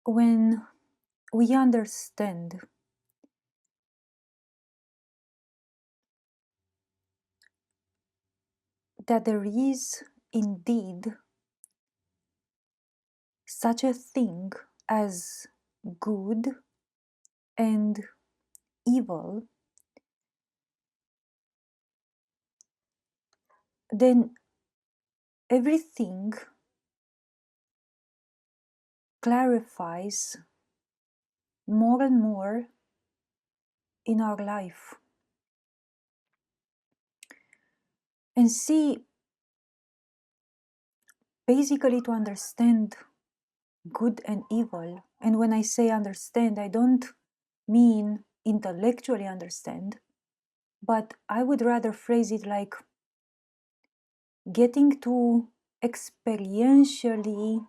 When we understand that there is indeed such a thing as good and evil, then everything clarifies more and more in our life. And see, basically, to understand good and evil, and when I say understand, I don't mean intellectually understand, but I would rather phrase it like getting to experientially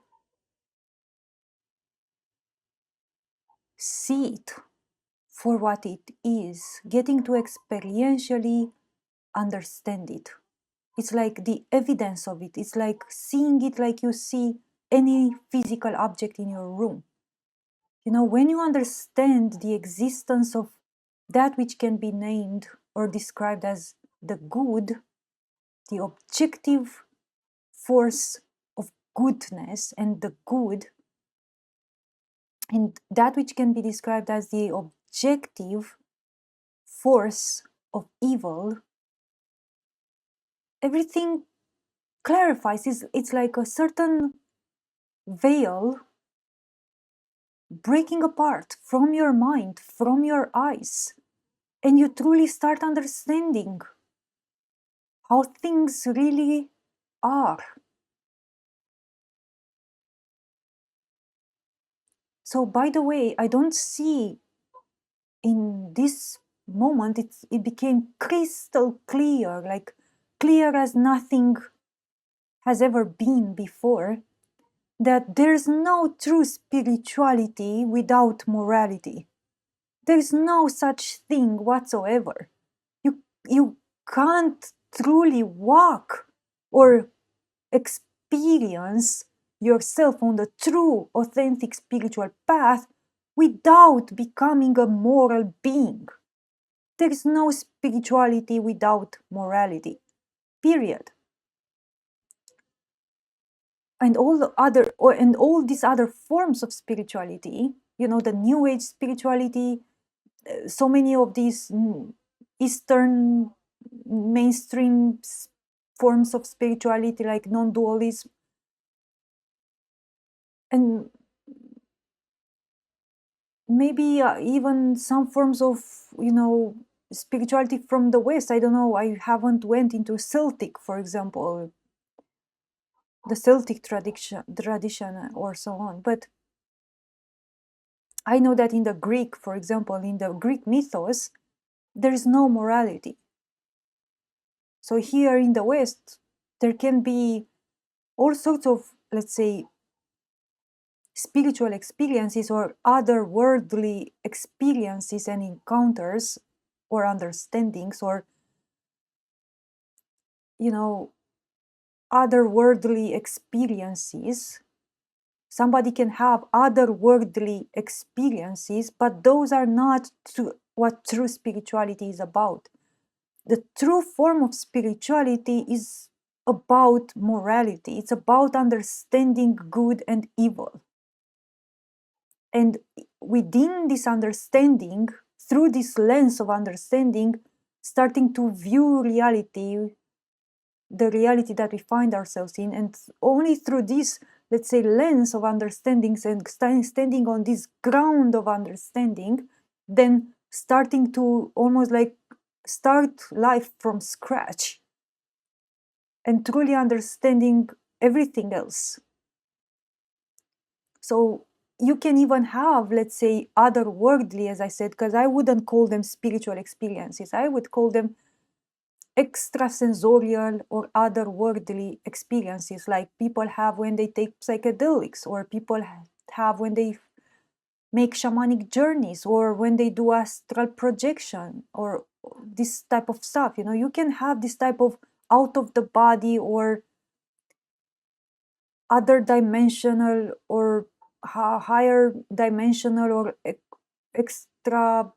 see it for what it is, getting to experientially understand it. It's like the evidence of it. It's like seeing it like you see any physical object in your room. You know, when you understand the existence of that which can be named or described as the good, the objective force of goodness and the good, and that which can be described as the objective force of evil, everything clarifies. It's like a certain veil breaking apart from your mind, from your eyes, and you truly start understanding how things really are. So, by the way, I don't see in this moment, it became crystal clear, like clear as nothing has ever been before, that there's no true spirituality without morality. There's no such thing whatsoever. You can't truly walk or experience yourself on the true, authentic spiritual path without becoming a moral being. There is no spirituality without morality, period. And all these other forms of spirituality, you know, the New Age spirituality, so many of these Eastern mainstream forms of spirituality like non-dualism, and maybe even some forms of, you know, spirituality from the West. I don't know, I haven't went into Celtic, for example, the Celtic tradition or so on, but I know that in the Greek, for example, in the Greek mythos, there is no morality. So here in the West, there can be all sorts of, let's say, spiritual experiences or otherworldly experiences and encounters or understandings, or, you know, otherworldly experiences. Somebody can have otherworldly experiences, but those are not what true spirituality is about. The true form of spirituality is about morality. It's about understanding good and evil. And within this understanding, through this lens of understanding, starting to view reality, the reality that we find ourselves in, and only through this, let's say, lens of understandings and standing on this ground of understanding, then starting to almost like start life from scratch and truly understanding everything else. So you can even have, let's say, otherworldly, as I said, because I wouldn't call them spiritual experiences. I would call them extrasensorial or otherworldly experiences, like people have when they take psychedelics, or people have when they make shamanic journeys, or when they do astral projection, or this type of stuff. You know, you can have this type of out of the body or other dimensional or higher dimensional or extra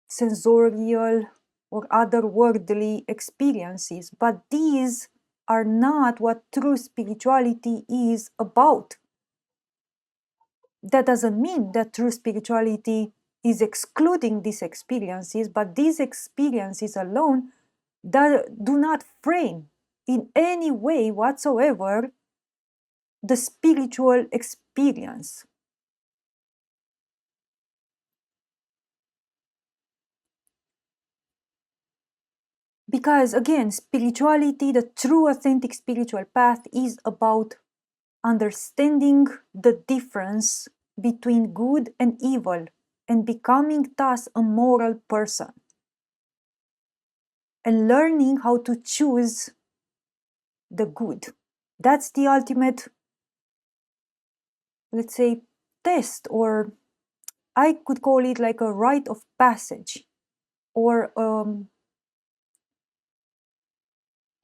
sensorial or otherworldly experiences, but these are not what true spirituality is about. That doesn't mean that true spirituality is excluding these experiences, but these experiences alone do not frame in any way whatsoever the spiritual experience. Because again, spirituality, the true authentic spiritual path, is about understanding the difference between good and evil and becoming thus a moral person. And learning how to choose the good. That's the ultimate, let's say, test, or I could call it like a rite of passage, or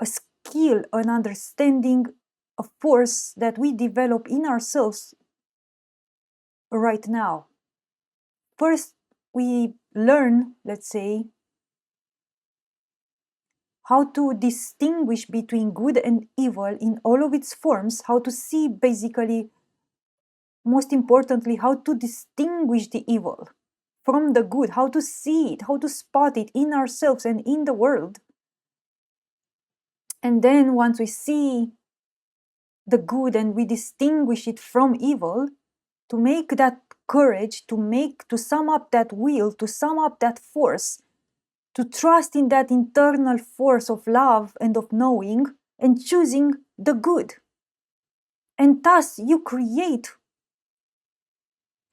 a skill, an understanding, a force that we develop in ourselves right now. First, we learn, let's say, how to distinguish between good and evil in all of its forms, how to see, basically, most importantly, how to distinguish the evil from the good, how to see it, how to spot it in ourselves and in the world. And then once we see the good and we distinguish it from evil, to make that courage, to sum up that will, to sum up that force, to trust in that internal force of love and of knowing and choosing the good. And thus you create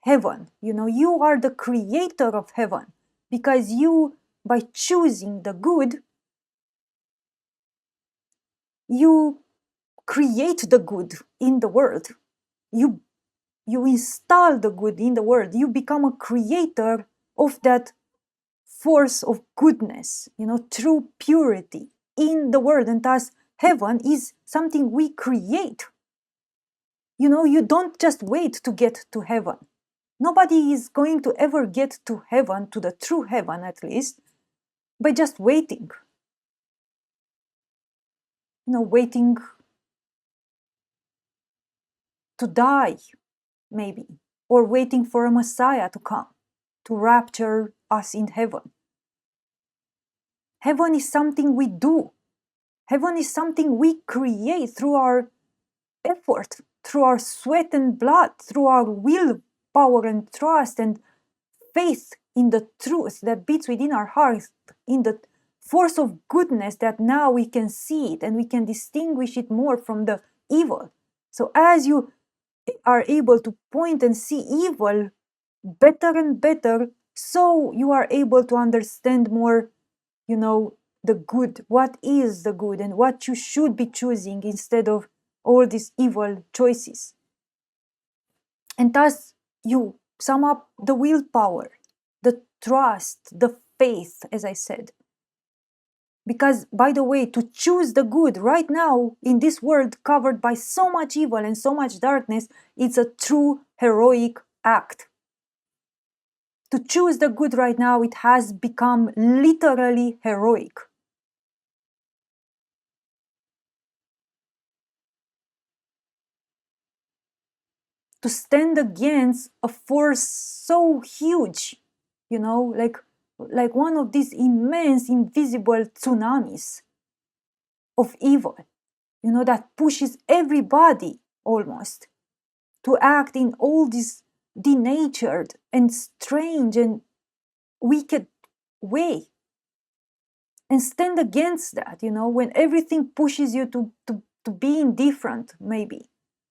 heaven. You are the creator of heaven, because you, by choosing the good, you create the good in the world. You install the good in the world. You become a creator of that force of goodness, true purity in the world. And thus, heaven is something we create. You don't just wait to get to heaven. Nobody is going to ever get to heaven, to the true heaven at least, by just waiting. Waiting to die, maybe, or waiting for a Messiah to come to rapture us in heaven. Heaven is something we do. Heaven is something we create through our effort, through our sweat and blood, through our willpower and trust and faith in the truth that beats within our hearts, in the force of goodness that now we can see it and we can distinguish it more from the evil. So as you are able to point and see evil better and better, so you are able to understand more, the good, what is the good and what you should be choosing instead of all these evil choices. And thus you sum up the willpower, the trust, the faith, as I said. Because, by the way, to choose the good right now in this world covered by so much evil and so much darkness, it's a true heroic act. To choose the good right now, it has become literally heroic. To stand against a force so huge, like one of these immense invisible tsunamis of evil, that pushes everybody almost to act in all this denatured and strange and wicked way. And stand against that, when everything pushes you to be indifferent, maybe.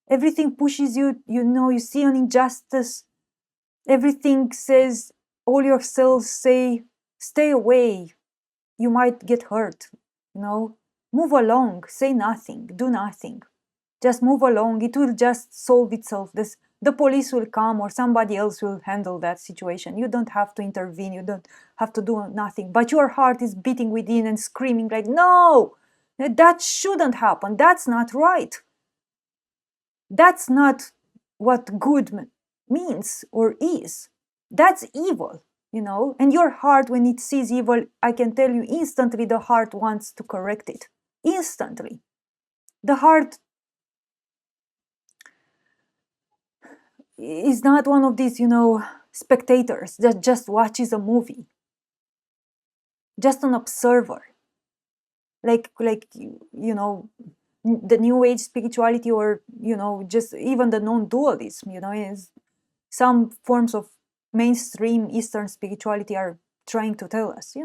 Everything pushes you, you see an injustice. Everything says, all your cells say, stay away. You might get hurt, Move along, say nothing, do nothing. Just move along, it will just solve itself. The police will come or somebody else will handle that situation. You don't have to intervene, you don't have to do nothing. But your heart is beating within and screaming like, no, That shouldn't happen. That's not right. That's not what good means or is. That's evil, And your heart, when it sees evil, I can tell you instantly the heart wants to correct it. Instantly. The heart is not one of these, spectators that just watches a movie. Just an observer. Like the new age spirituality, or just even the non-dualism, is some forms of mainstream Eastern spirituality are trying to tell us,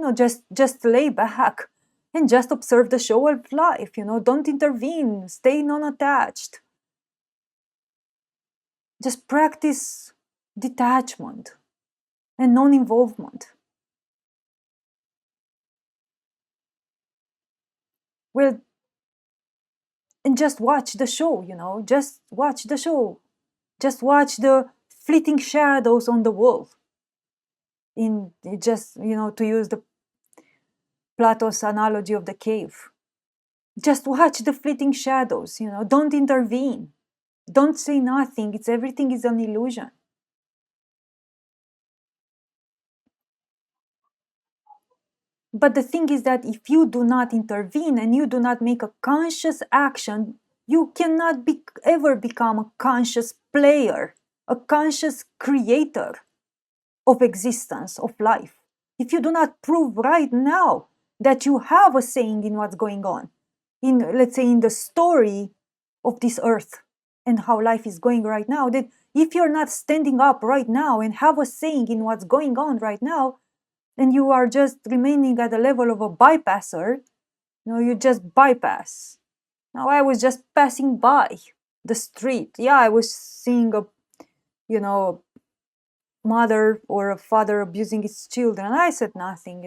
just lay back and just observe the show of life, don't intervene, stay non-attached, just practice detachment and non-involvement. Well, and just watch the show, just watch the show. Just watch the fleeting shadows on the wall. In just, to use the Plato's analogy of the cave. Just watch the fleeting shadows, don't intervene. Don't say nothing. Everything is an illusion. But the thing is that if you do not intervene and you do not make a conscious action, you cannot ever become a conscious player, a conscious creator of existence, of life. If you do not prove right now that you have a saying in what's going on, let's say in the story of this earth and how life is going right now, that if you're not standing up right now and have a saying in what's going on right now, then you are just remaining at the level of a bypasser. You just bypass. Now I was just passing by the street. Yeah, I was seeing a mother or a father abusing his children. I said nothing,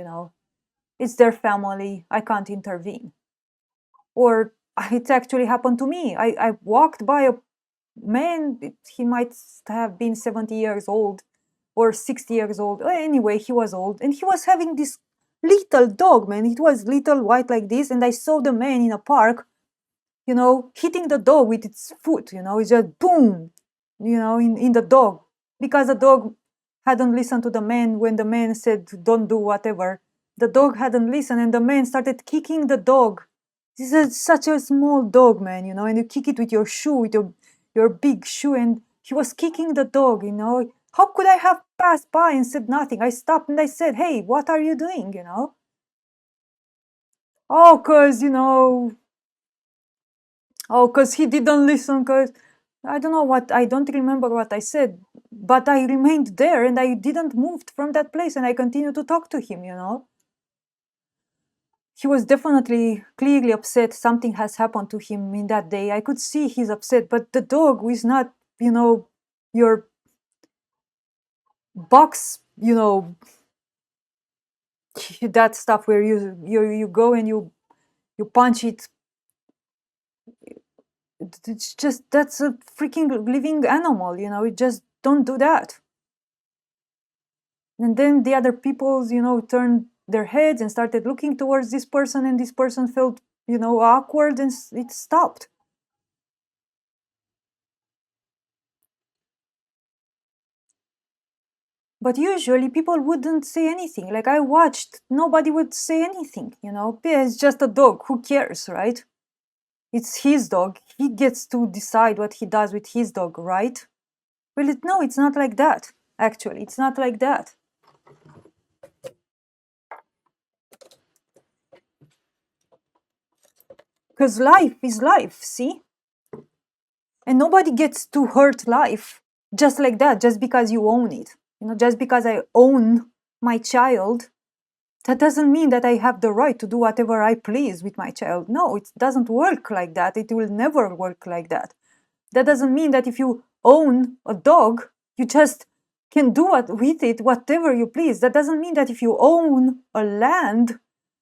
It's their family. I can't intervene. Or it actually happened to me. I walked by a man, he might have been 70 years old or 60 years old. Anyway, he was old. And he was having this little dog, man. It was little, white like this. And I saw the man in a park, hitting the dog with its foot, it's just boom, in the dog. Because the dog hadn't listened to the man when the man said, don't do whatever. The dog hadn't listened and the man started kicking the dog. This is such a small dog, man, and you kick it with your shoe, with your big shoe, and he was kicking the dog, How could I have passed by and said nothing? I stopped and I said, hey, what are you doing, Oh, because he didn't listen, because I don't know I don't remember what I said, but I remained there and I didn't move from that place and I continued to talk to him, He was definitely clearly upset. Something has happened to him in that day. I could see he's upset, but the dog was not, your box, that stuff where you go and you punch it. It's just, that's a freaking living animal, you just don't do that. And then the other people, turned their heads and started looking towards this person, and this person felt, awkward, and it stopped. But usually people wouldn't say anything. Like I watched, nobody would say anything, It's just a dog, who cares, right? It's his dog. He gets to decide what he does with his dog, right? Well, no, it's not like that. Actually, it's not like that. Because life is life, see? And nobody gets to hurt life just like that, just because you own it. Just because I own my child, that doesn't mean that I have the right to do whatever I please with my child. No, it doesn't work like that. It will never work like that. That doesn't mean that if you own a dog, you just can do with it whatever you please. That doesn't mean that if you own a land,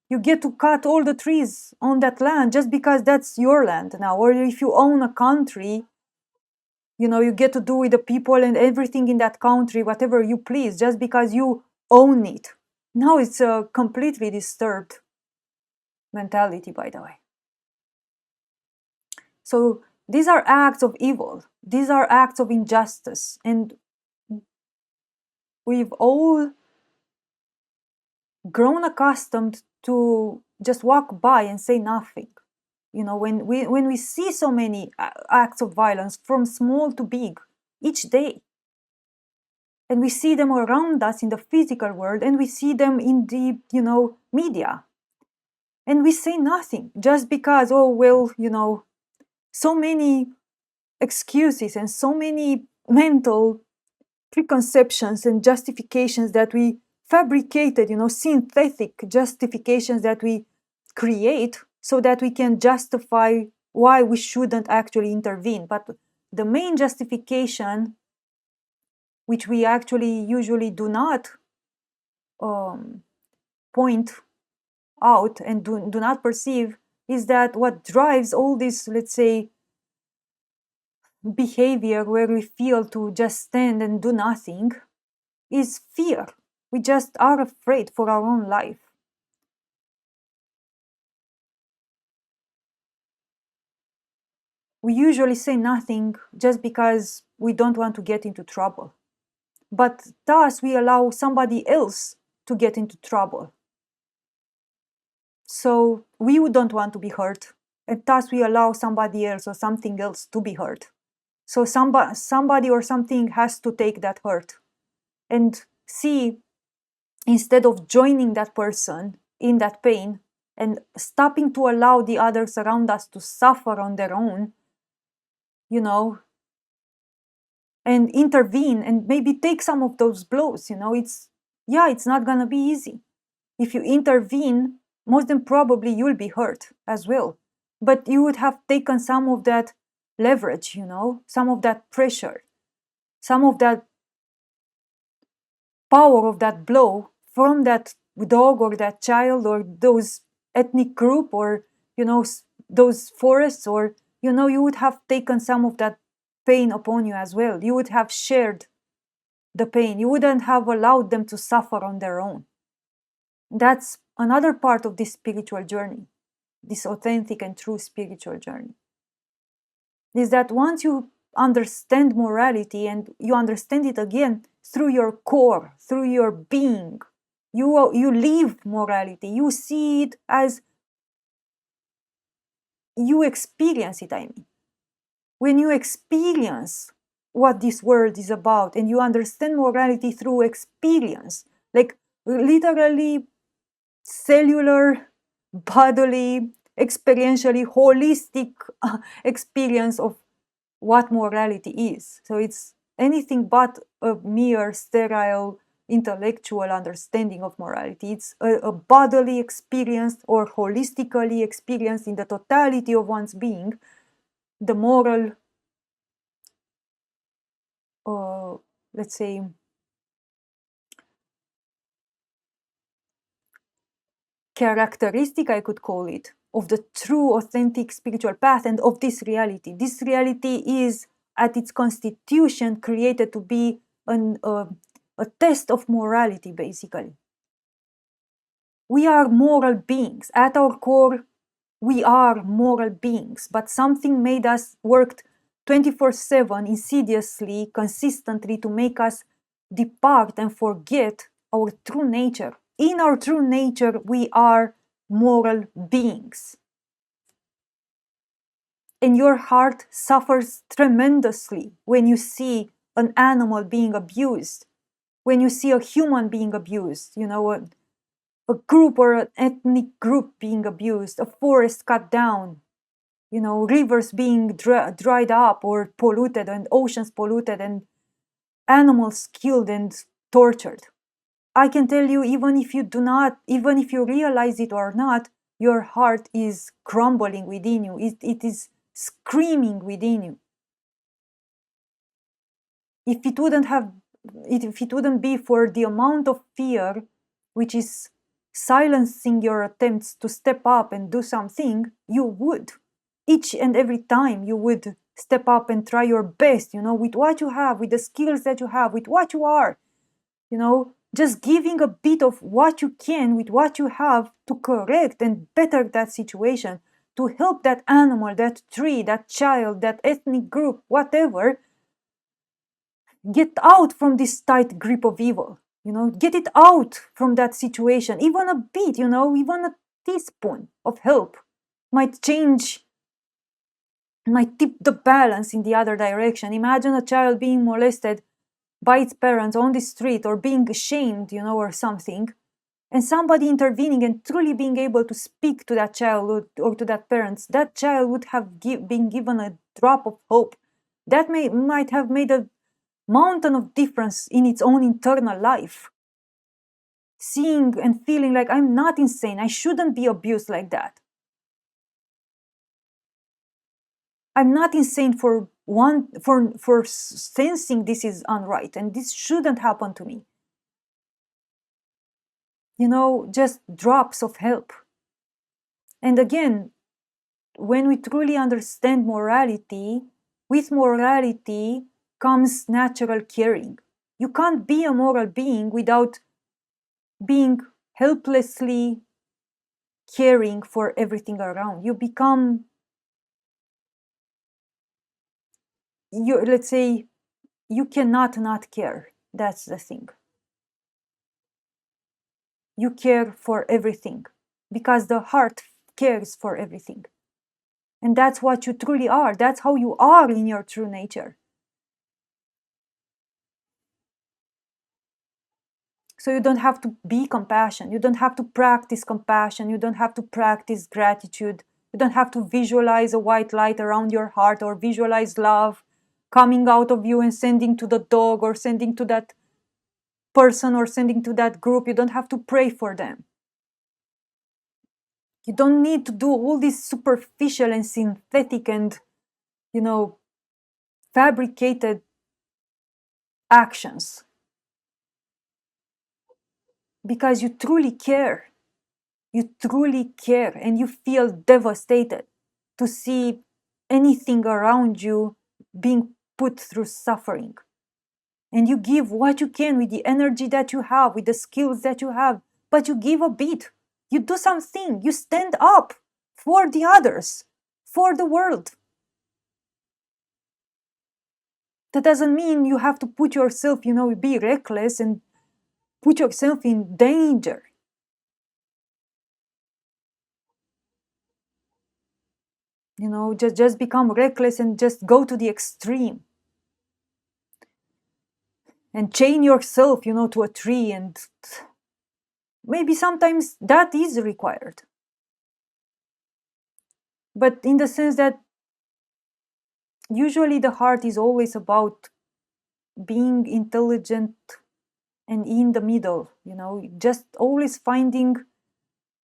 you get to cut all the trees on that land just because that's your land now. Or if you own a country, you get to do with the people and everything in that country whatever you please just because you own it. Now it's a completely disturbed mentality, by the way. So these are acts of evil. These are acts of injustice. And we've all grown accustomed to just walk by and say nothing. You know, when we see so many acts of violence from small to big each day, and we see them around us in the physical world, and we see them in the, you know, media, and we say nothing just because, oh well, you know, so many excuses and so many mental preconceptions and justifications that we fabricated, you know, synthetic justifications that we create so that we can justify why we shouldn't actually intervene. But the main justification, which we actually usually do not point out and do not perceive, is that what drives all this, let's say, behavior where we feel to just stand and do nothing is fear. We just are afraid for our own life. We usually say nothing just because we don't want to get into trouble. But thus we allow somebody else to get into trouble. So we don't want to be hurt, and thus we allow somebody else or something else to be hurt. So somebody or something has to take that hurt. And see, instead of joining that person in that pain and stopping to allow the others around us to suffer on their own, you know, and intervene and maybe take some of those blows, you know, it's not going to be easy. If you intervene, most than probably you'll be hurt as well. But you would have taken some of that leverage, you know, some of that pressure, some of that power of that blow from that dog or that child or those ethnic group or, you know, those forests, or, you know, you would have taken some of that pain upon you as well. You would have shared the pain. You wouldn't have allowed them to suffer on their own. That's another part of this spiritual journey, this authentic and true spiritual journey, is that once you understand morality and you understand it again through your core, through your being, you live morality, you see it as you experience it. I mean, when you experience what this world is about and you understand morality through experience, like literally cellular, bodily, experientially, holistic experience of what morality is. So it's anything but a mere sterile intellectual understanding of morality. It's a bodily experience, or holistically experienced in the totality of one's being, the moral, let's say, characteristic, I could call it, of the true authentic spiritual path and of this reality. This reality is at its constitution created to be a test of morality, basically. We are moral beings. At our core, we are moral beings, but something made us work 24/7 insidiously, consistently, to make us depart and forget our true nature. In our true nature, we are moral beings. And your heart suffers tremendously when you see an animal being abused, when you see a human being abused, you know, a group or an ethnic group being abused, a forest cut down, you know, rivers being dried up or polluted, and oceans polluted, and animals killed and tortured. I can tell you, even if you realize it or not, your heart is crumbling within you. It is screaming within you. If it wouldn't be for the amount of fear which is silencing your attempts to step up and do something, you would. Each and every time you would step up and try your best, you know, with what you have, with the skills that you have, with what you are, you know, just giving a bit of what you can with what you have to correct and better that situation, to help that animal, that tree, that child, that ethnic group, whatever, get out from this tight grip of evil. Get it out from that situation. Even a bit, even a teaspoon of help might tip the balance in the other direction. Imagine a child being molested by its parents on the street, or being ashamed, or something, and somebody intervening and truly being able to speak to that child or to that parents. That child would have been given a drop of hope that might have made a mountain of difference in its own internal life. Seeing and feeling like, I'm not insane, I shouldn't be abused like that. I'm not insane for sensing this is unright, and this shouldn't happen to me. Just drops of help. And again, when we truly understand morality, with morality comes natural caring. You can't be a moral being without being helplessly caring for everything around. You become, let's say, you cannot not care. That's the thing. You care for everything because the heart cares for everything. And that's what you truly are. That's how you are in your true nature. So you don't have to be compassion. You don't have to practice compassion. You don't have to practice gratitude. You don't have to visualize a white light around your heart, or visualize love coming out of you and sending to the dog, or sending to that person, or sending to that group. You don't have to pray for them. You don't need to do all these superficial and synthetic and, fabricated actions. Because you truly care. You truly care, and you feel devastated to see anything around you being put through suffering. And you give what you can with the energy that you have, with the skills that you have, but you give a bit. You do something. You stand up for the others, for the world. That doesn't mean you have to put yourself, be reckless and put yourself in danger. Just become reckless and just go to the extreme. And chain yourself, to a tree, and maybe sometimes that is required. But in the sense that usually the heart is always about being intelligent and in the middle, just always finding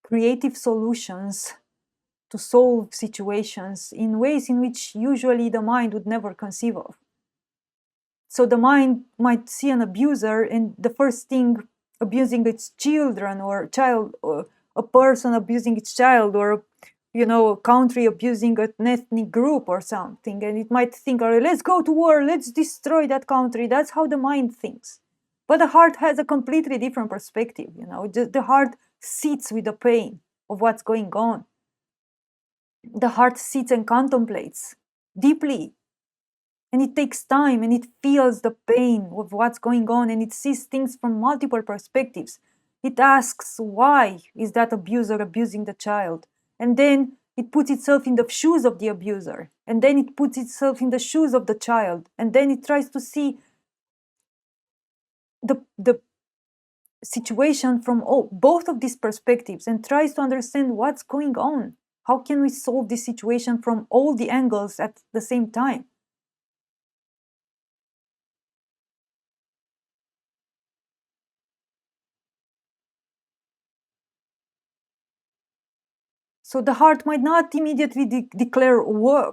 creative solutions to solve situations in ways in which usually the mind would never conceive of. So the mind might see an abuser, and the first thing, abusing its children, or a person abusing its child, or a country abusing an ethnic group or something, and it might think, all right, let's go to war, let's destroy that country. That's how the mind thinks. But the heart has a completely different perspective. The heart sits with the pain of what's going on. The heart sits and contemplates deeply, and it takes time, and it feels the pain of what's going on, and it sees things from multiple perspectives. It asks, why is that abuser abusing the child? And then it puts itself in the shoes of the abuser, and then it puts itself in the shoes of the child, and then it tries to see the situation from both of these perspectives, and tries to understand what's going on. How can we solve this situation from all the angles at the same time? So the heart might not immediately declare war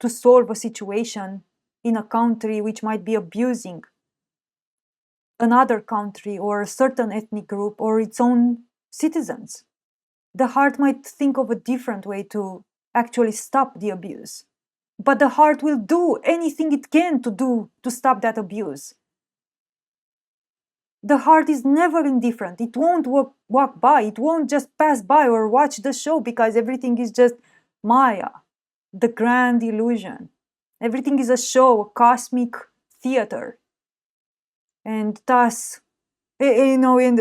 to solve a situation in a country which might be abusing another country or a certain ethnic group or its own citizens. The heart might think of a different way to actually stop the abuse. But the heart will do anything it can to stop that abuse. The heart is never indifferent. It won't walk by. It won't just pass by or watch the show because everything is just Maya, the grand illusion. Everything is a show, a cosmic theater. And thus, you know, and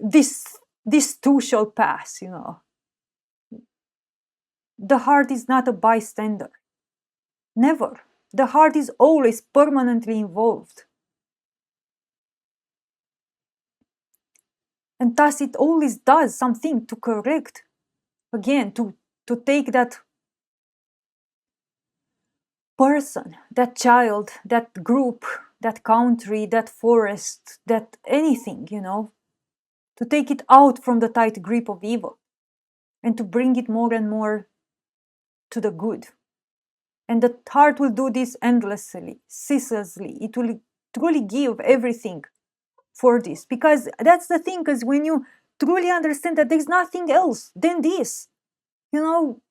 this too shall pass, you know. The heart is not a bystander. Never. The heart is always permanently involved. And thus it always does something to correct, again, to take that person, that child, that group, that country, that forest, that anything, you know, to take it out from the tight grip of evil and to bring it more and more to the good. And the heart will do this endlessly, ceaselessly. It will truly give everything for this, because that's the thing, because when you truly understand that there's nothing else than this, you know,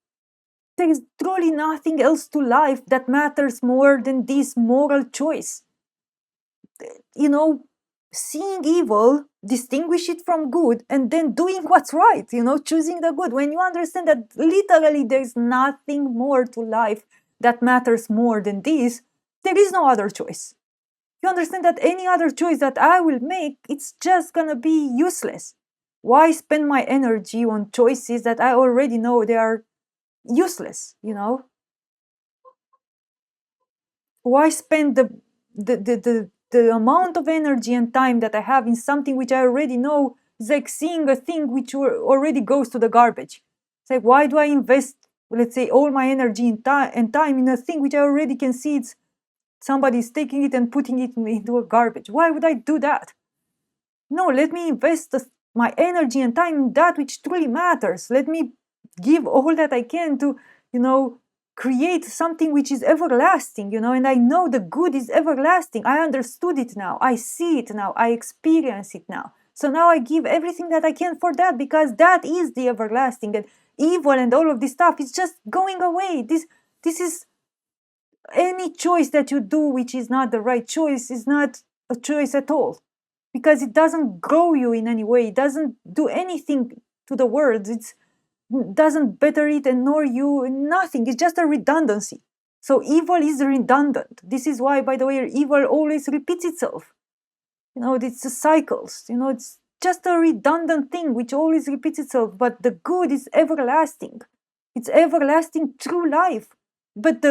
there is truly nothing else to life that matters more than this moral choice. You know, seeing evil, distinguish it from good, and then doing what's right, you know, choosing the good. When you understand that literally there's nothing more to life that matters more than this, there is no other choice. You understand that any other choice that I will make, it's just gonna be useless. Why spend my energy on choices that I already know they are useless, you know? Why spend the amount of energy and time that I have in something which I already know is like seeing a thing which already goes to the garbage. It's like, why do I invest, let's say, all my energy and time in a thing which I already can see it's somebody's taking it and putting it into a garbage? Why would I do that? No, let me invest my energy and time in that which truly matters. Let me give all that I can to, you know, create something which is everlasting, you know, and I know the good is everlasting. I understood it now. I see it now. I experience it now. So now I give everything that I can for that, because that is the everlasting, and evil and all of this stuff is just going away. This is any choice that you do which is not the right choice is not a choice at all, because it doesn't grow you in any way. It doesn't do anything to the world. It doesn't better it and nor you, nothing. It's just a redundancy. So evil is redundant. This is why, by the way, evil always repeats itself. You know, it's the cycles. You know, it's just a redundant thing which always repeats itself. But the good is everlasting. It's everlasting through life. But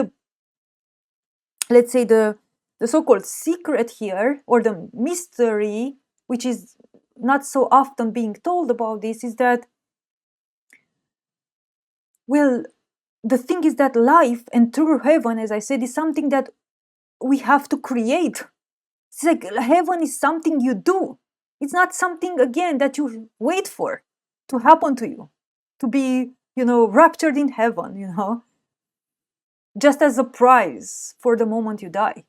let's say the so-called secret here, or the mystery, which is not so often being told about this, is that, well, the thing is that life and true heaven, as I said, is something that we have to create. It's like heaven is something you do. It's not something, again, that you wait for to happen to you, to be, you know, raptured in heaven, you know, just as a prize for the moment you die.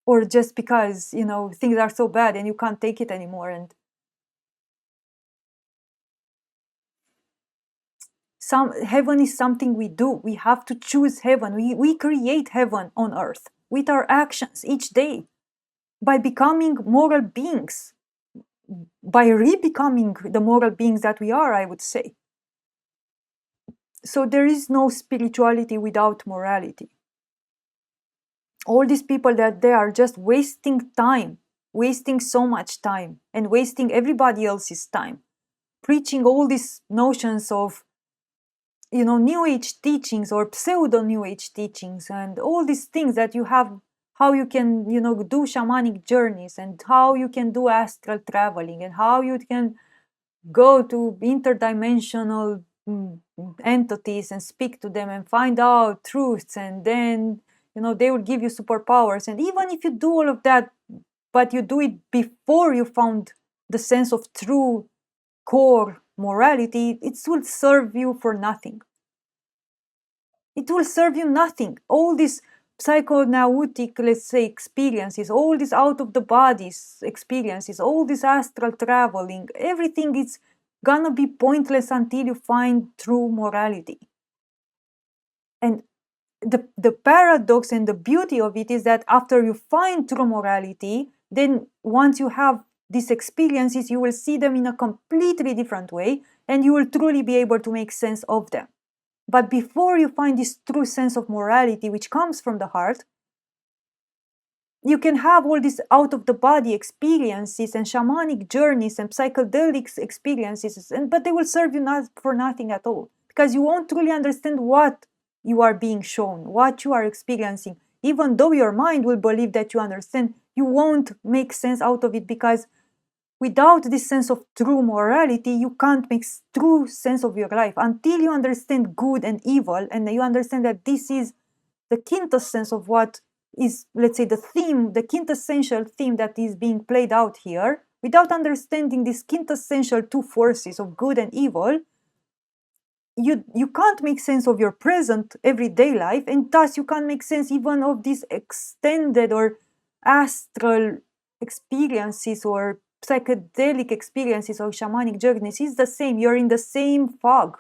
Or just because, you know, things are so bad and you can't take it anymore. And heaven is something we do. We have to choose heaven. We create heaven on earth with our actions each day, by becoming moral beings, by re-becoming the moral beings that we are, I would say. So there is no spirituality without morality. All these people that they are just wasting time, wasting so much time, and wasting everybody else's time, preaching all these notions of, you know, New Age teachings or pseudo New Age teachings, and all these things that you have, how you can, you know, do shamanic journeys, and how you can do astral traveling, and how you can go to interdimensional entities and speak to them and find out truths, and then, you know, they will give you superpowers. And even if you do all of that, but you do it before you found the sense of true core morality, it will serve you for nothing. It will serve you nothing. All these psychonautic, let's say, experiences, all these out of the bodies experiences, all this astral traveling, everything is gonna be pointless until you find true morality. And the paradox and the beauty of it is that after you find true morality, then once you have these experiences, you will see them in a completely different way, and you will truly be able to make sense of them. But before you find this true sense of morality, which comes from the heart, you can have all these out-of-the-body experiences and shamanic journeys and psychedelic experiences, but they will serve you for nothing at all, because you won't truly understand what you are being shown, what you are experiencing. Even though your mind will believe that you understand, you won't make sense out of it, because without this sense of true morality, you can't make true sense of your life until you understand good and evil, and you understand that this is the quintessence of what is, let's say, the theme, the quintessential theme that is being played out here. Without understanding these quintessential two forces of good and evil, you can't make sense of your present everyday life, and thus you can't make sense even of these extended or astral experiences or psychedelic experiences or shamanic journeys. It's the same. You're in the same fog.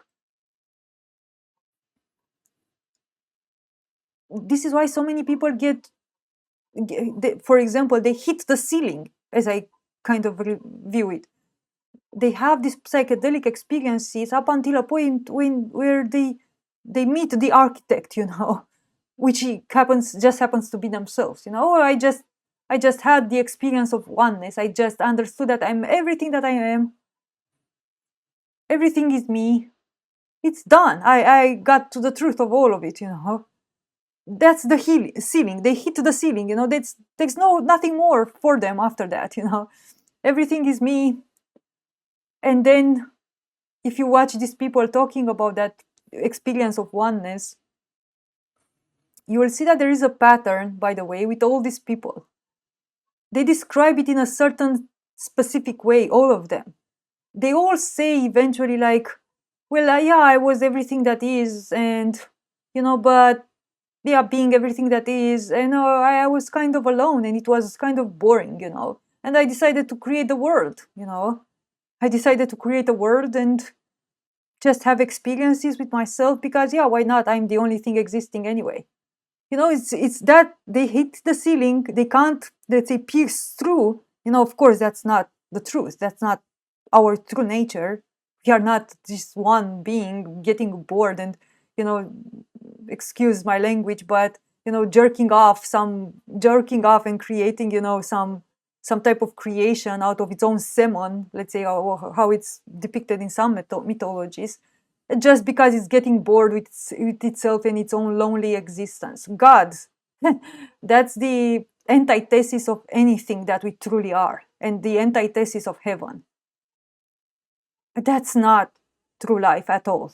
This is why so many people for example, they hit the ceiling, as I kind of view it. They have these psychedelic experiences up until a point where they meet the architect, which just happens to be themselves. Or I just had the experience of oneness. I just understood that I'm everything that I am. Everything is me. It's done. I got to the truth of all of it, That's the ceiling. They hit the ceiling, there's nothing more for them after that, Everything is me. And then if you watch these people talking about that experience of oneness, you will see that there is a pattern, by the way, with all these people. They describe it in a certain specific way, all of them. They all say eventually like, well, yeah, I was everything that is, and, but yeah, being everything that is, and I was kind of alone, and it was kind of boring, and I decided to create the world, I decided to create a world and just have experiences with myself, because yeah, why not? I'm the only thing existing anyway. It's that they hit the ceiling, they can't, let's say, pierce through. Of course, that's not the truth. That's not our true nature. We are not just one being getting bored and, excuse my language, but jerking off and creating, some type of creation out of its own semen, let's say, or how it's depicted in some mythologies, just because it's getting bored with itself and its own lonely existence. God, that's the antithesis of anything that we truly are, and the antithesis of heaven. That's not true life at all.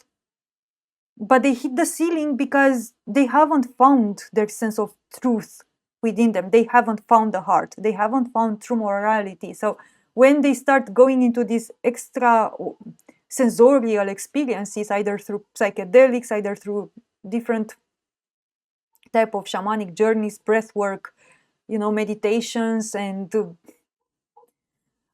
But they hit the ceiling because they haven't found their sense of truth within them. They haven't found the heart. They haven't found true morality. So when they start going into these extra sensorial experiences, either through psychedelics, either through different type of shamanic journeys, breath work, meditations, and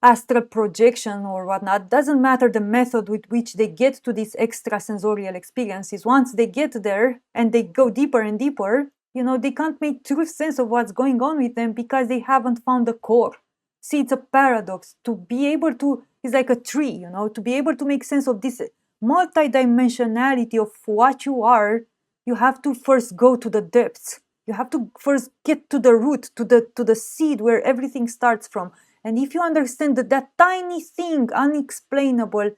astral projection or whatnot, doesn't matter the method with which they get to these extra sensorial experiences. Once they get there and they go deeper and deeper, they can't make true sense of what's going on with them because they haven't found the core. See, it's a paradox. To be able to, it's like a tree, to be able to make sense of this multidimensionality of what you are, you have to first go to the depths. You have to first get to the root, to the seed where everything starts from. And if you understand that tiny thing, unexplainable,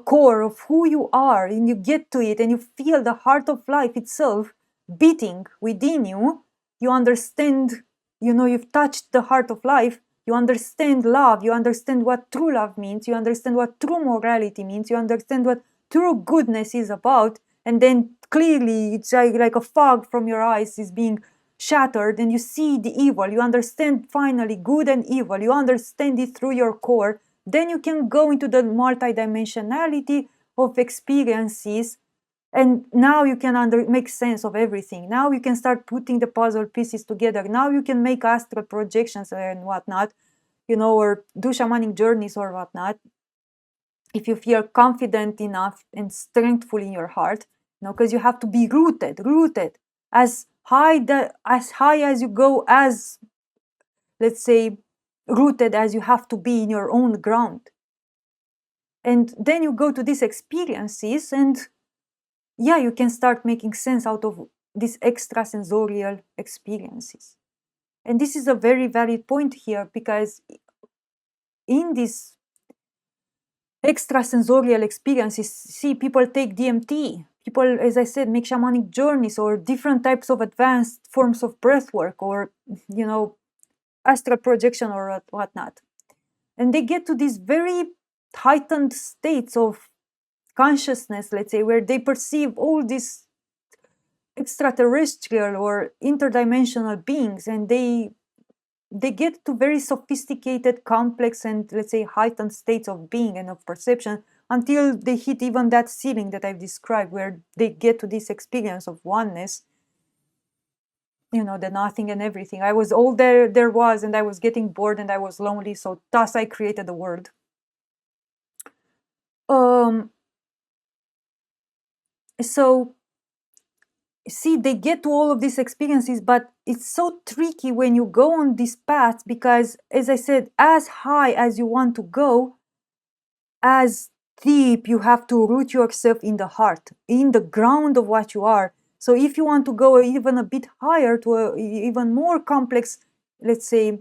core of who you are, and you get to it and you feel the heart of life itself beating within you, you understand, you've touched the heart of life, you understand love, you understand what true love means, you understand what true morality means, you understand what true goodness is about, and then clearly it's like a fog from your eyes is being shattered, and you see the evil, you understand finally good and evil, you understand it through your core, then you can go into the multidimensionality of experiences, and now you can make sense of everything. Now you can start putting the puzzle pieces together. Now you can make astral projections and whatnot, or do shamanic journeys or whatnot, if you feel confident enough and strengthful in your heart, because you have to be rooted as high as you go, as, let's say, rooted as you have to be in your own ground. And then you go to these experiences, and yeah, you can start making sense out of these extrasensorial experiences. And this is a very valid point here, because in these extrasensorial experiences, see, people take DMT. People, as I said, make shamanic journeys or different types of advanced forms of breath work, or, astral projection or whatnot. And they get to these very heightened states of consciousness, let's say, where they perceive all these extraterrestrial or interdimensional beings, and they get to very sophisticated, complex, and, let's say, heightened states of being and of perception, until they hit even that ceiling that I've described, where they get to this experience of oneness, the nothing and everything. I was all there was, and I was getting bored, and I was lonely, so thus I created the world. So see, they get to all of these experiences, but it's so tricky when you go on this path, because, as I said, as high as you want to go, as deep you have to root yourself in the heart, in the ground of what you are. So if you want to go even a bit higher, to a even more complex, let's say,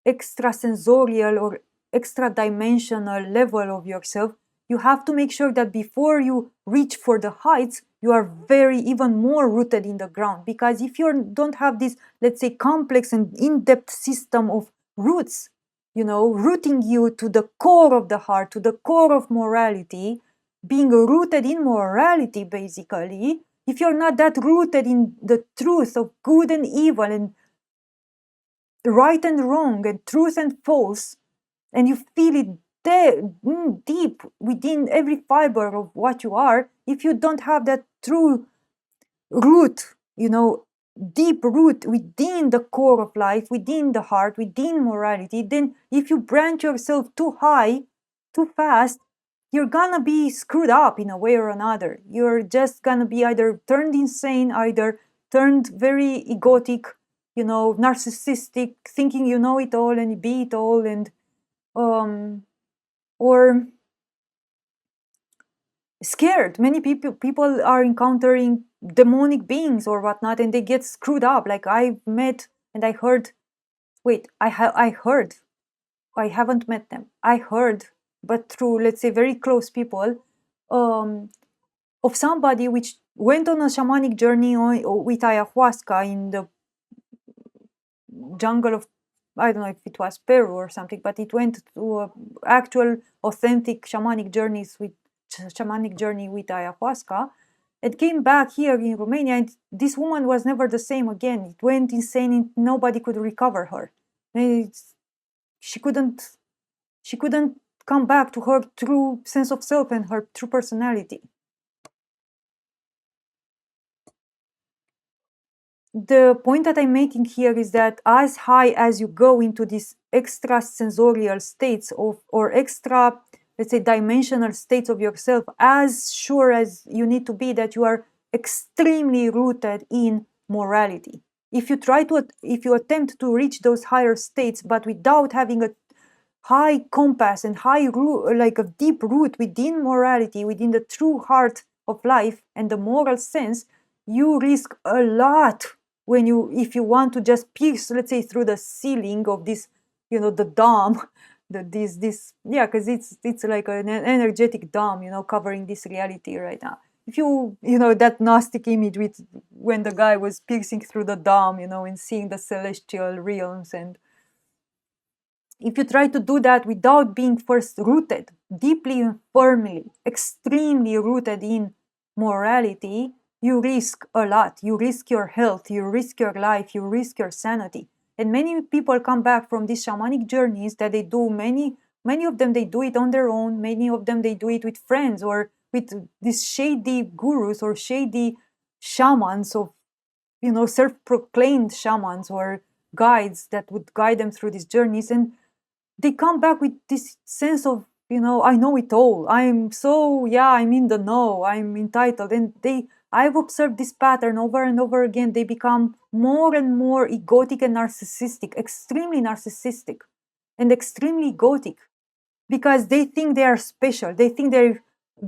extrasensorial or extra-dimensional level of yourself, you have to make sure that before you reach for the heights, you are very even more rooted in the ground. Because if you don't have this, let's say, complex and in-depth system of roots, rooting you to the core of the heart, to the core of morality, being rooted in morality, basically, if you're not that rooted in the truth of good and evil, and right and wrong, and truth and false, and you feel it deep within every fiber of what you are, if you don't have that true root, deep root within the core of life, within the heart, within morality, then if you branch yourself too high, too fast, you're gonna be screwed up in a way or another. You're just gonna be either turned insane, either turned very egotic, narcissistic, thinking you know it all and be it all, and or scared. Many people are encountering demonic beings or whatnot, and they get screwed up. Like, I've met and I heard. Wait, I heard. I haven't met them. I heard, but through, let's say, very close people, of somebody which went on a shamanic journey with ayahuasca in the jungle of, I don't know if it was Peru or something, but it went to actual authentic shamanic journey with ayahuasca. It came back here in Romania, and this woman was never the same again. It went insane, and nobody could recover her. She couldn't come back to her true sense of self and her true personality. The point that I'm making here is that as high as you go into these extrasensorial states or extra, let's say, dimensional states of yourself, as sure as you need to be that you are extremely rooted in morality. If you attempt to reach those higher states, but without having a high compass and like a deep root within morality, within the true heart of life and the moral sense, you risk a lot if you want to just pierce, let's say, through the ceiling of this, the dome, because it's like an energetic dome, covering this reality right now. If that Gnostic image with when the guy was piercing through the dome, and seeing the celestial realms, and if you try to do that without being first rooted, deeply and firmly, extremely rooted in morality, you risk a lot. You risk your health, you risk your life, you risk your sanity. And many people come back from these shamanic journeys that they do, many of them, they do it on their own. Many of them, they do it with friends or with these shady gurus or shady shamans of, self-proclaimed shamans or guides that would guide them through these journeys. And they come back with this sense of, I know it all. I'm in the know. I'm entitled. And I've observed this pattern over and over again. They become more and more egotic and narcissistic, extremely narcissistic and extremely egotic, because they think they are special. They think they've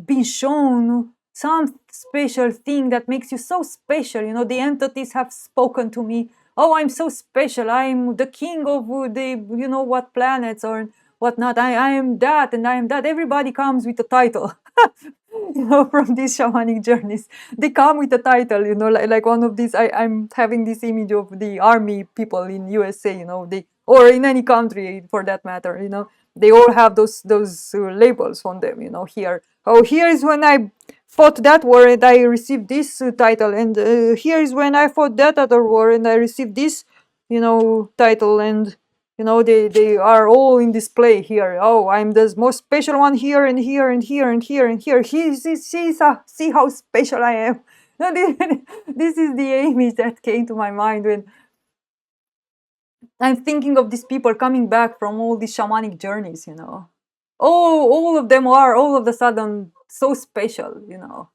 been shown some special thing that makes you so special. You know, the entities have spoken to me. Oh, I'm so special. I'm the king of the, you know, what planets or whatnot. I am that and I am that. Everybody comes with a title. You know, from these shamanic journeys, they come with a title. You know, like one of these. I'm having this image of the army people in USA. You know, they, or in any country for that matter. You know, they all have those labels on them. You know, here, oh, here is when I fought that war and I received this title, and here is when I fought that other war and I received this, you know, title. And you know, they are all in display here. Oh, I'm the most special one here and here and here and here and here. See how special I am. This is the image that came to my mind when I'm thinking of these people coming back from all these shamanic journeys, you know. Oh, all of them are all of a sudden so special, you know.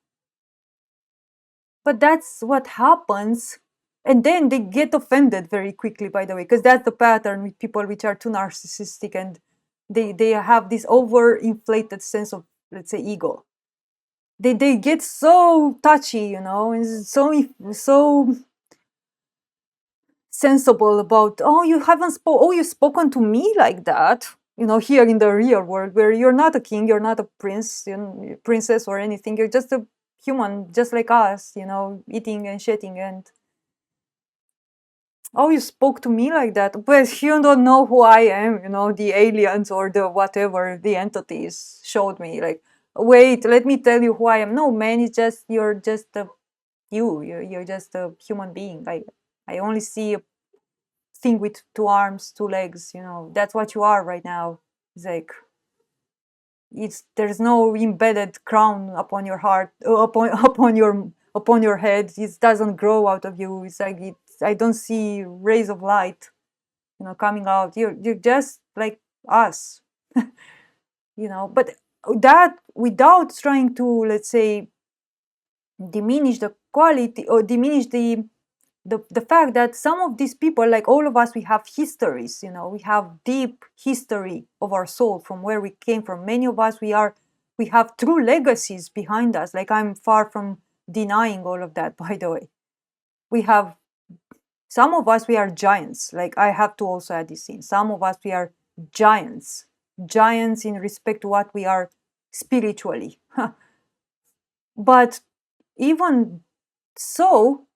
But that's what happens. And then they get offended very quickly, by the way, because that's the pattern with people which are too narcissistic, and they have this overinflated sense of, let's say, ego. They get so touchy, you know, and so sensible about, oh, you've spoken to me like that, you know, here in the real world, where you're not a king, you're not a prince, princess or anything, you're just a human just like us, you know, eating and shitting, and oh, you spoke to me like that, but you don't know who I am, you know, the aliens or the whatever the entities showed me, like, wait, let me tell you who I am. No, man, it's just, you're just you're just a human being. I only see a thing with two arms, two legs, you know, that's what you are right now. It's like, there's no embedded crown upon your heart, upon your head. It doesn't grow out of you. It's like, I don't see rays of light, you know, coming out. You're just like us, you know. But that, without trying to, let's say, diminish the quality or diminish the fact that some of these people, like all of us, we have histories, you know, we have deep history of our soul from where we came from. Many of us, we have true legacies behind us. Like, I'm far from denying all of that, by the way. We have, some of us, we are giants. Like, I have to also add this in. Some of us, we are giants in respect to what we are spiritually. But even so,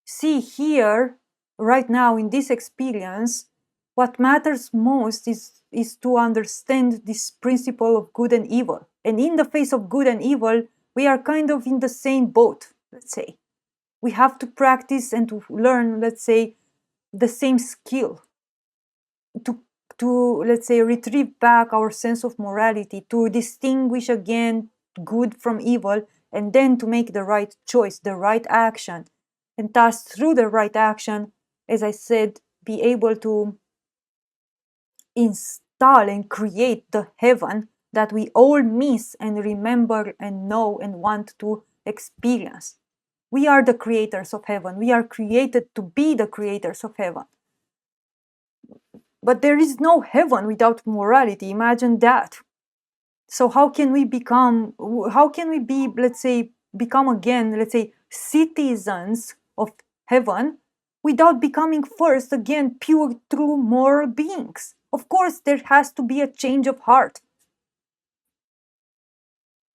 see here, right now in this experience, what matters most is to understand this principle of good and evil. And in the face of good and evil, we are kind of in the same boat, let's say. We have to practice and to learn, let's say, the same skill to let's say, retrieve back our sense of morality, to distinguish again good from evil, and then to make the right choice, the right action. And thus, through the right action, as I said, be able to install and create the heaven that we all miss and remember and know and want to experience. We are the creators of heaven. We are created to be the creators of heaven. But there is no heaven without morality. Imagine that. So how can we be, let's say, become again, let's say, citizens of heaven without becoming first again pure, true, moral beings? Of course, there has to be a change of heart.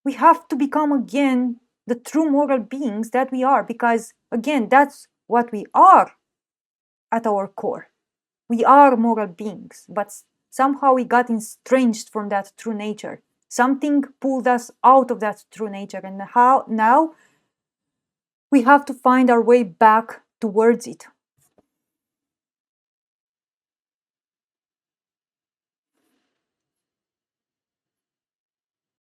We have to become again the true moral beings that we are, because again, that's what we are at our core. We are moral beings, but somehow we got estranged from that true nature. Something pulled us out of that true nature, and now we have to find our way back towards it.